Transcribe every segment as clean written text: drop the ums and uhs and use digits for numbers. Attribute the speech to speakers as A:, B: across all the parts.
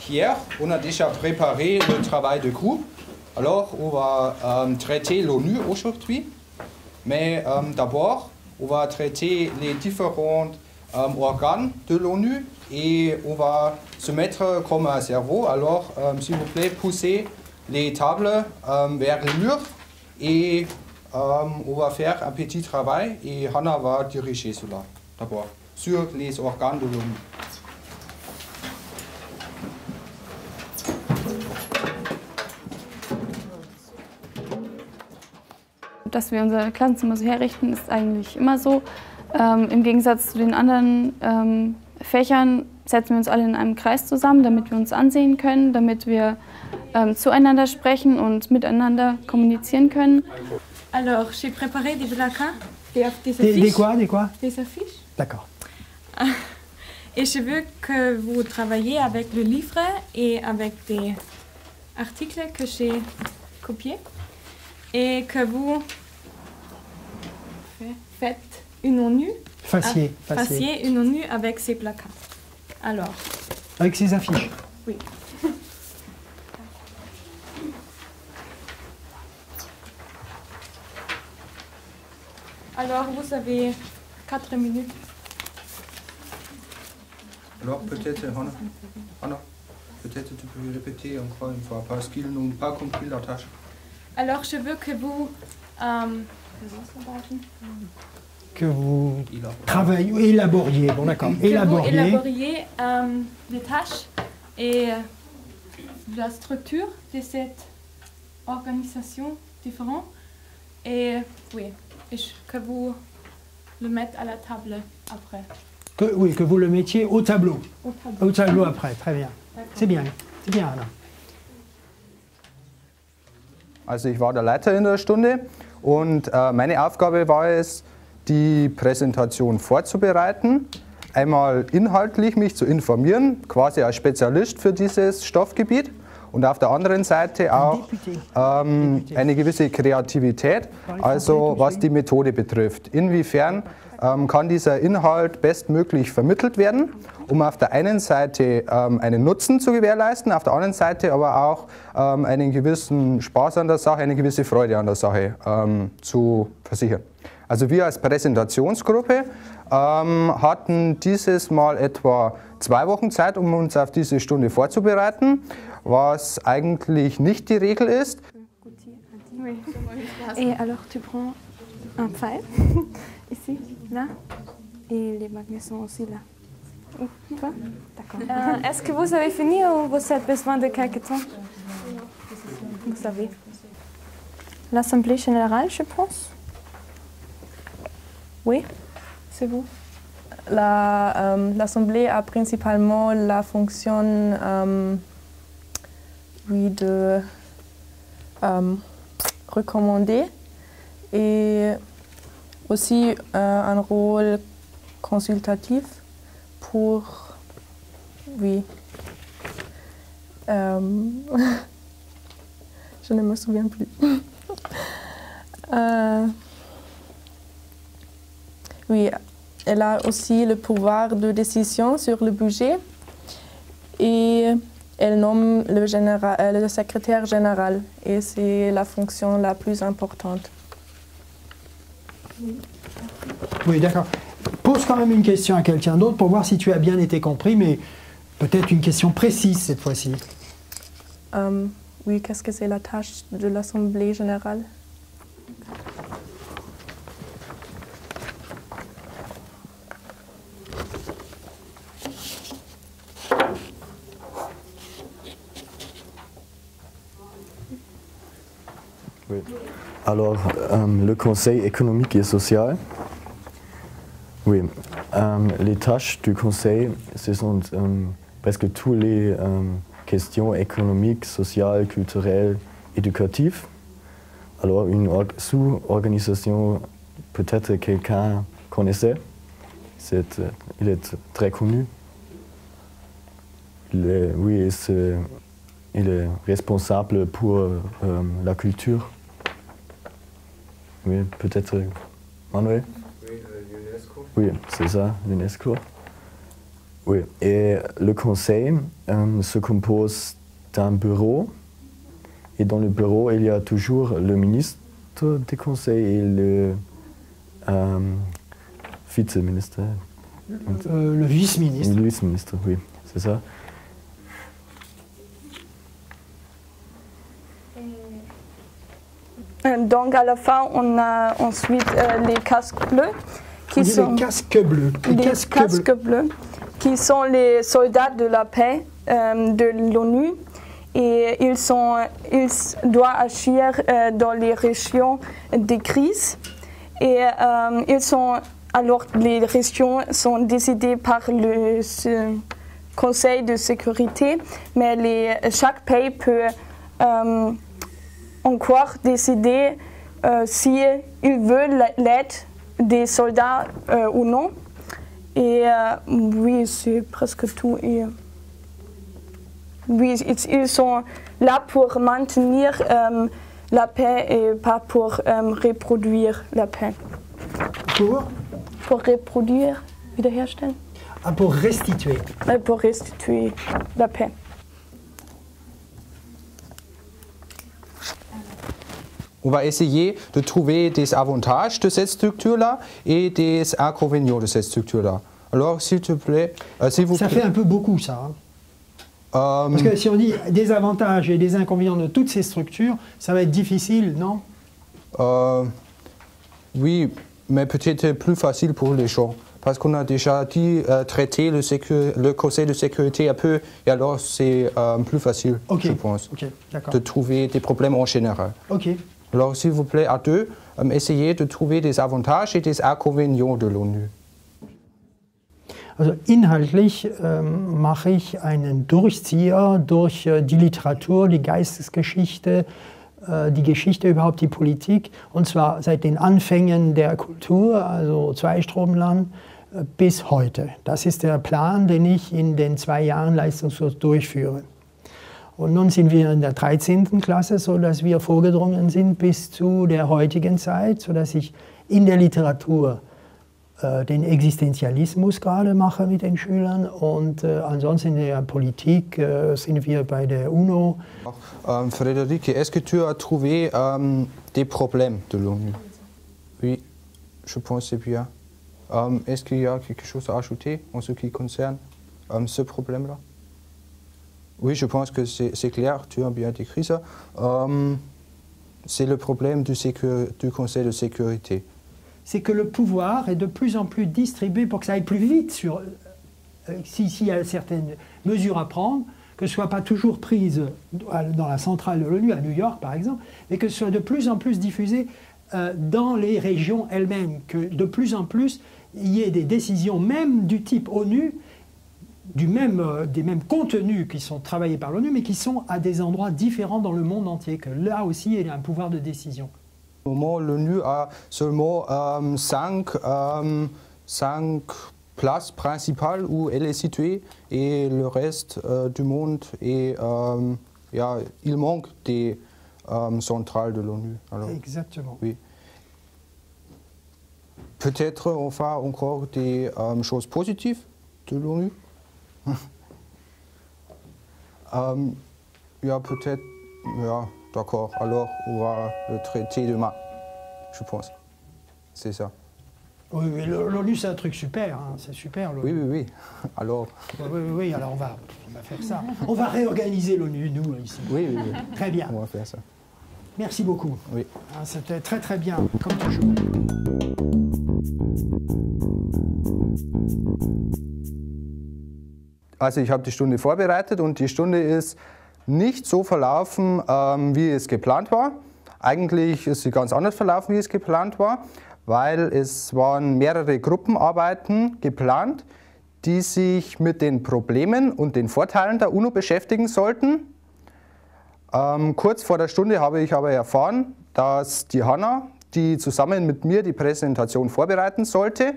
A: Hier, on a déjà préparé le travail de groupe. Alors, on va traiter l'ONU aujourd'hui. Mais d'abord, on va traiter les différents organes de l'ONU et on va se mettre comme un cerveau. Alors, s'il vous plaît, poussez les tables vers le mur et on va faire un petit travail et Hannah va diriger cela d'abord sur les organes de l'ONU.
B: Dass wir unser Klassenzimmer so herrichten, ist eigentlich immer so. Im Gegensatz zu den anderen Fächern setzen wir uns alle in einem Kreis zusammen, damit wir uns ansehen können, damit wir zueinander sprechen und miteinander kommunizieren können.
C: Alors, j'ai préparé des placards, des affiches.
D: Des quoi?
C: Des affiches.
D: D'accord.
C: Et je veux que vous travailliez avec le livre et avec des articles que j'ai copiés. Et que vous faites une ONU. Fassiez une ONU avec ces placards. Alors.
D: Avec ces affiches.
C: Oui. Alors, vous avez 4 minutes.
A: Alors, peut-être, Hannah, peut-être tu peux répéter encore une fois, parce qu'ils n'ont pas compris la tâche.
C: Alors, je veux que vous
D: travaillez, élaboriez. Bon, d'accord.
C: Élaboriez les tâches et la structure de cette organisation différente. Et oui, que vous le mettez à la table après.
D: Que vous le mettiez au tableau. Au tableau après, très bien. C'est bien, Anna.
A: Also ich war der Leiter in der Stunde und meine Aufgabe war es, die Präsentation vorzubereiten, einmal inhaltlich mich zu informieren, quasi als Spezialist für dieses Stoffgebiet und auf der anderen Seite auch eine gewisse Kreativität, also was die Methode betrifft. Inwiefern kann dieser Inhalt bestmöglich vermittelt werden, um auf der einen Seite einen Nutzen zu gewährleisten, auf der anderen Seite aber auch einen gewissen Spaß an der Sache, eine gewisse Freude an der Sache zu versichern. Also wir als Präsentationsgruppe hatten dieses Mal etwa 2 Wochen Zeit, um uns auf diese Stunde vorzubereiten, was eigentlich nicht die Regel ist.
B: Et alors tu prends un file, ici, là, et les magnets sont aussi là. Toi? D'accord.
C: Est-ce que vous avez fini ou vous avez besoin de quelques temps?
B: Vous savez.
C: L'Assemblée générale, je pense. Oui, c'est vous.
E: L'Assemblée a principalement la fonction de recommander et aussi un rôle consultatif pour, oui, je ne me souviens plus. Oui, elle a aussi le pouvoir de décision sur le budget et elle nomme le secrétaire général et c'est la fonction la plus importante.
D: Oui, d'accord. Pose quand même une question à quelqu'un d'autre pour voir si tu as bien été compris, mais peut-être une question précise cette fois-ci.
E: Oui, qu'est-ce que c'est la tâche de l'Assemblée générale?
F: Oui. Alors, le Conseil économique et social, oui, les tâches du Conseil, ce sont presque toutes les questions économiques, sociales, culturelles, éducatives. Alors, une sous-organisation, peut-être quelqu'un connaissait, il est très connu. Oui, il est responsable pour la culture. Oui, peut-être Manuel?
A: Oui, l'UNESCO.
F: Oui, c'est ça, l'UNESCO. Oui, et le conseil se compose d'un bureau. Et dans le bureau, il y a toujours le ministre du conseil et le vice-ministre.
D: Le vice-ministre.
F: Le vice-ministre, oui, c'est ça.
E: Donc à la fin, on a ensuite les casques bleus.
D: Les casques bleus.
E: Les casques bleus, qui sont les soldats de la paix de l'ONU. Et ils doivent agir dans les régions de crise. Et alors les régions sont décidées par le Conseil de sécurité, mais chaque pays peut encore décider s'il veut l'aide des soldats ou non. Et oui, c'est presque tout. Et, oui, ils sont là pour maintenir la paix et pas pour reproduire la paix. Pour reproduire, wiederherstellen.
D: Ah, pour restituer.
E: Pour restituer la paix.
A: On va essayer de trouver des avantages de cette structure-là et des inconvénients de cette structure-là. Alors, s'il te plaît,
D: Ça fait un peu beaucoup, ça. Hein. Parce que si on dit des avantages et des inconvénients de toutes ces structures, ça va être difficile, non?
A: Oui, mais peut-être plus facile pour les gens. Parce qu'on a déjà dit traiter le Conseil de sécurité un peu, et alors c'est plus facile, je pense,
D: de
A: trouver des problèmes en général. Alors, s'il vous plaît, à deux, essayez de trouver des avantages et des inconvénients de l'ONU.
D: Also inhaltlich mache ich einen Durchzieher durch die Literatur, die Geistesgeschichte, die Geschichte überhaupt, die Politik, und zwar seit den Anfängen der Kultur, also Zweistromland, bis heute. Das ist der Plan, den ich in den 2 Jahren Leistungskurs durchführe. Und nun sind wir in der 13. Klasse, sodass wir vorgedrungen sind bis zu der heutigen Zeit, sodass ich in der Literatur den Existenzialismus gerade mache mit den Schülern, und ansonsten in der Politik sind wir bei der UNO.
A: Frédéric, est-ce que tu as trouvé des problèmes de l'ONU? Oui, je pense que c'est bien. Est-ce qu'il y a quelque chose à ajouter en ce qui concerne ce problème-là? Oui, je pense que c'est clair, tu as bien décrit ça. C'est le problème du Conseil de sécurité.
D: C'est que le pouvoir est de plus en plus distribué pour que ça aille plus vite. S'il y a certaines mesures à prendre, que ce ne soit pas toujours prise dans la centrale de l'ONU, à New York par exemple, mais que ce soit de plus en plus diffusé dans les régions elles-mêmes, que de plus en plus il y ait des décisions même du type ONU, des mêmes contenus qui sont travaillés par l'ONU, mais qui sont à des endroits différents dans le monde entier, que là aussi il y a un pouvoir de décision.
A: Au moment, l'ONU a seulement 5 places principales où elle est située, et le reste du monde, il manque des centrales de l'ONU.
D: Exactement.
A: Oui. Peut-être on fait encore des choses positives de l'ONU. Peut-être, d'accord. Alors, on va le traiter demain, je pense. C'est ça.
D: Oui, l'ONU, c'est un truc super, hein. C'est super, l'ONU.
A: Oui. Alors...
D: Oui, alors on va faire ça. On va réorganiser l'ONU, nous, ici.
A: Oui.
D: Très bien.
A: On va faire ça.
D: Merci beaucoup.
A: Oui.
D: C'était très très bien, comme toujours.
A: Also ich habe die Stunde vorbereitet und die Stunde ist nicht so verlaufen, wie es geplant war. Eigentlich ist sie ganz anders verlaufen, wie es geplant war, weil es waren mehrere Gruppenarbeiten geplant, die sich mit den Problemen und den Vorteilen der UNO beschäftigen sollten. Kurz vor der Stunde habe ich aber erfahren, dass die Hanna, die zusammen mit mir die Präsentation vorbereiten sollte,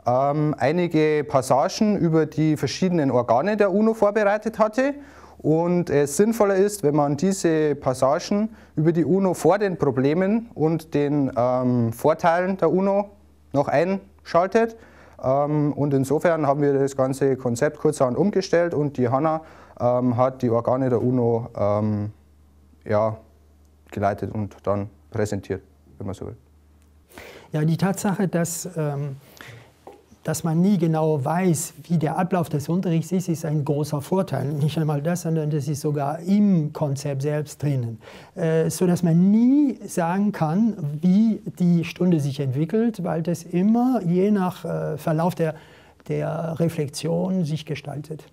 A: einige Passagen über die verschiedenen Organe der UNO vorbereitet hatte und es sinnvoller ist, wenn man diese Passagen über die UNO vor den Problemen und den Vorteilen der UNO noch einschaltet. Und insofern haben wir das ganze Konzept kurzerhand umgestellt und die Hanna hat die Organe der UNO ja, geleitet und dann präsentiert, wenn man so will.
D: Ja, die Tatsache, dass man nie genau weiß, wie der Ablauf des Unterrichts ist ein großer Vorteil. Nicht einmal das, sondern das ist sogar im Konzept selbst drinnen. Sodass man nie sagen kann, wie die Stunde sich entwickelt, weil das immer je nach Verlauf der Reflexion sich gestaltet.